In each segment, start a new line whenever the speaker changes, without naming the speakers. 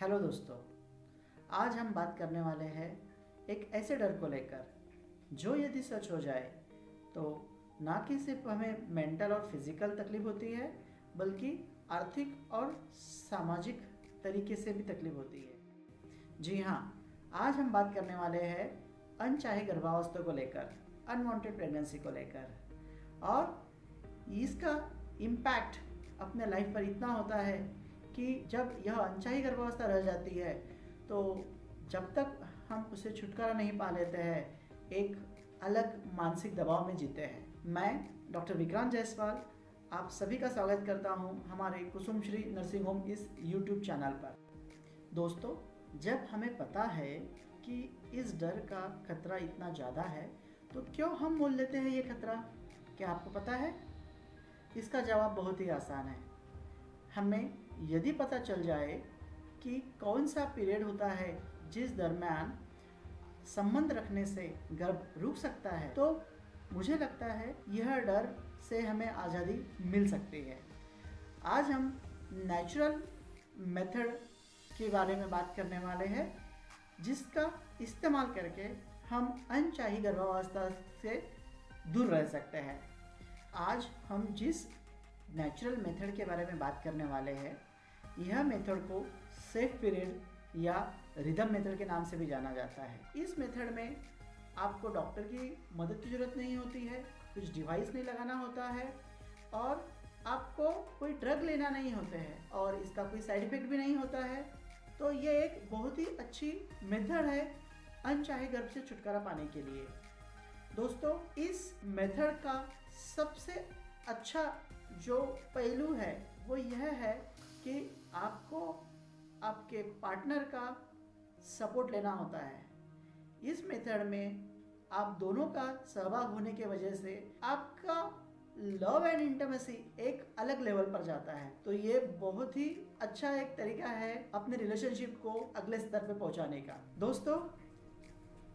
Hello दोस्तों, आज हम बात करने वाले हैं एक ऐसे डर को लेकर जो यदि सच हो जाए तो ना कि सिर्फ हमें मेंटल और फिजिकल तकलीफ होती है बल्कि आर्थिक और सामाजिक तरीके से भी तकलीफ होती है। जी हाँ, आज हम बात करने वाले हैं अनचाहे गर्भावस्था को लेकर, अनवांटेड प्रेगनेंसी को लेकर। और इसका इम्पैक्ट अपने लाइफ पर इतना होता है कि जब यह अनचाही गर्भावस्था रह जाती है तो जब तक हम उससे छुटकारा नहीं पा लेते हैं एक अलग मानसिक दबाव में जीते हैं। मैं डॉक्टर विक्रांत जायसवाल आप सभी का स्वागत करता हूं हमारे कुसुम श्री नर्सिंग होम इस यूट्यूब चैनल पर। दोस्तों, जब हमें पता है कि इस डर का खतरा इतना ज़्यादा है तो क्यों हम मोल लेते हैं ये खतरा? क्या आपको पता है? इसका जवाब बहुत ही आसान है। हमें यदि पता चल जाए कि कौन सा पीरियड होता है जिस दरम्यान संबंध रखने से गर्भ रुक सकता है तो मुझे लगता है यह डर से हमें आज़ादी मिल सकती है। आज हम नेचुरल मेथड के बारे में बात करने वाले हैं जिसका इस्तेमाल करके हम अनचाही गर्भावस्था से दूर रह सकते हैं। आज हम जिस नेचुरल मेथड के बारे में बात करने वाले हैं यह मेथड को सेफ पीरियड या रिदम मेथड के नाम से भी जाना जाता है। इस मेथड में आपको डॉक्टर की मदद की ज़रूरत नहीं होती है, कुछ डिवाइस नहीं लगाना होता है और आपको कोई ड्रग लेना नहीं होते हैं और इसका कोई साइड इफ़ेक्ट भी नहीं होता है। तो ये एक बहुत ही अच्छी मेथड है अनचाहे गर्भ से छुटकारा पाने के लिए। दोस्तों, इस मेथड का सबसे अच्छा जो पहलू है वो यह है कि आपको आपके पार्टनर का सपोर्ट लेना होता है। इस मेथड में आप दोनों का सहभाग होने की वजह से आपका लव एंड इंटीमेसी एक अलग लेवल पर जाता है। तो ये बहुत ही अच्छा एक तरीका है अपने रिलेशनशिप को अगले स्तर पे पहुंचाने का। दोस्तों,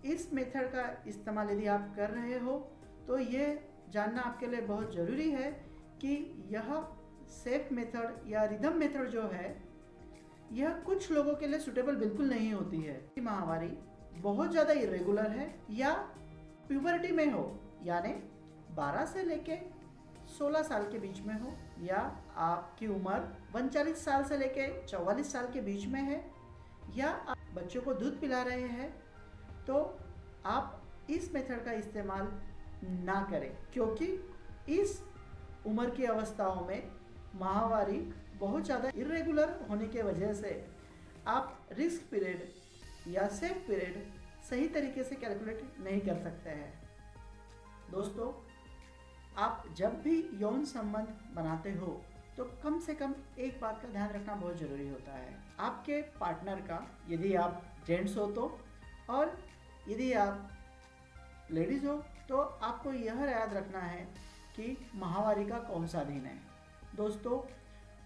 इस मेथड का इस्तेमाल यदि आप कर रहे हो तो ये जानना आपके लिए बहुत ज़रूरी है कि यह सेफ मेथड या रिदम मेथड जो है यह कुछ लोगों के लिए सूटेबल बिल्कुल नहीं होती है। माहवारी बहुत ज़्यादा इरेगुलर है या प्यूबर्टी में हो, यानी 12 से लेके 16 साल के बीच में हो, या आपकी उम्र 39 साल से लेके 44 साल के बीच में है, या आप बच्चों को दूध पिला रहे हैं, तो आप इस मेथड का इस्तेमाल ना करें क्योंकि इस उम्र की अवस्थाओं में माहवारी बहुत ज़्यादा इरेगुलर होने के वजह से आप रिस्क पीरियड या सेफ पीरियड सही तरीके से कैलकुलेट नहीं कर सकते हैं। दोस्तों, आप जब भी यौन संबंध बनाते हो तो कम से कम एक बात का ध्यान रखना बहुत ज़रूरी होता है आपके पार्टनर का, यदि आप जेंट्स हो तो, और यदि आप लेडीज़ हो तो आपको यह याद रखना है कि माहवारी का कौन सा दिन है। दोस्तों,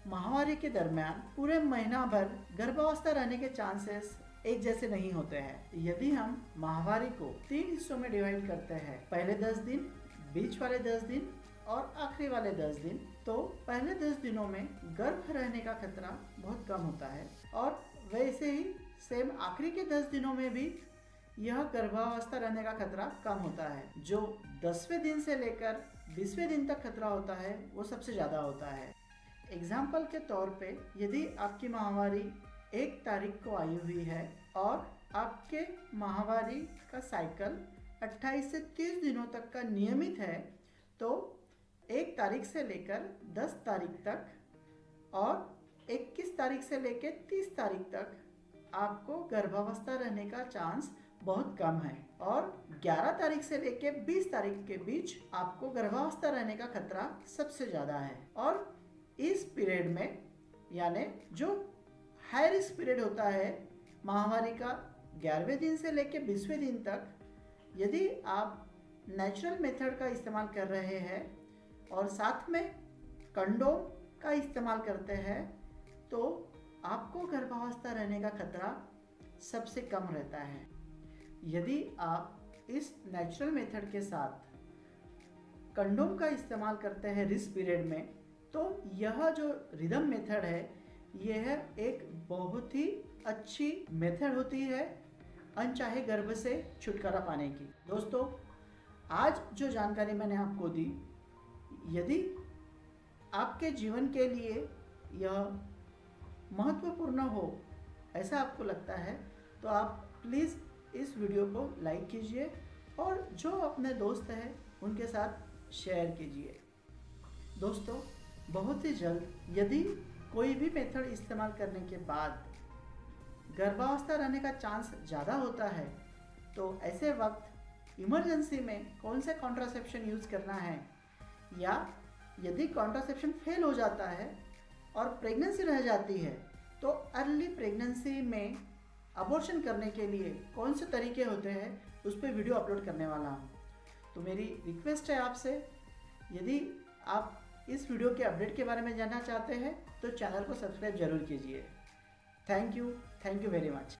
माहवारी के दरमियान पूरे महीना भर गर्भावस्था रहने के चांसेस एक जैसे नहीं होते हैं। यदि हम माहवारी को 3 हिस्सों में डिवाइड करते हैं, पहले 10 दिन, बीच वाले 10 दिन और आखिरी वाले 10 दिन, तो पहले 10 दिनों में गर्भ रहने का खतरा बहुत कम होता है और वैसे ही सेम आखिरी के 10 दिनों में भी यह गर्भावस्था रहने का खतरा कम होता है। जो 10वें दिन से लेकर 20वें दिन तक खतरा होता है वो सबसे ज़्यादा होता है। एग्जाम्पल के तौर पे यदि आपकी माहवारी 1 तारीख को आई हुई है और आपके माहवारी का साइकिल 28 से 30 दिनों तक का नियमित है तो 1 तारीख से लेकर 10 तारीख तक और 21 तारीख से लेकर 30 तारीख तक आपको गर्भावस्था रहने का चांस बहुत कम है और 11 तारीख से लेके 20 तारीख के बीच आपको गर्भावस्था रहने का खतरा सबसे ज़्यादा है। और इस पीरियड में, यानी जो हाई रिस्क पीरियड होता है माहवारी का 11वें दिन से लेके 20वें दिन तक, यदि आप नेचुरल मेथड का इस्तेमाल कर रहे हैं और साथ में कंडोम का इस्तेमाल करते हैं तो आपको गर्भावस्था रहने का खतरा सबसे कम रहता है। यदि आप इस नेचुरल मेथड के साथ कंडोम का इस्तेमाल करते हैं रिस्क पीरियड में तो यह जो रिदम मेथड है यह एक बहुत ही अच्छी मेथड होती है अनचाहे गर्भ से छुटकारा पाने की। दोस्तों, आज जो जानकारी मैंने आपको दी, यदि आपके जीवन के लिए यह महत्वपूर्ण हो ऐसा आपको लगता है तो आप प्लीज़ इस वीडियो को लाइक कीजिए और जो अपने दोस्त हैं उनके साथ शेयर कीजिए। दोस्तों, बहुत ही जल्द यदि कोई भी मेथड इस्तेमाल करने के बाद गर्भावस्था रहने का चांस ज़्यादा होता है तो ऐसे वक्त इमरजेंसी में कौन से कॉन्ट्रासेप्शन यूज़ करना है, या यदि कॉन्ट्रासेप्शन फेल हो जाता है और प्रेगनेंसी रह जाती है तो अर्ली प्रेगनेंसी में अबॉर्शन करने के लिए कौन से तरीके होते हैं, उस पर वीडियो अपलोड करने वाला हूँ। तो मेरी रिक्वेस्ट है आपसे, यदि आप इस वीडियो के अपडेट के बारे में जानना चाहते हैं तो चैनल को सब्सक्राइब जरूर कीजिए। Thank you very much.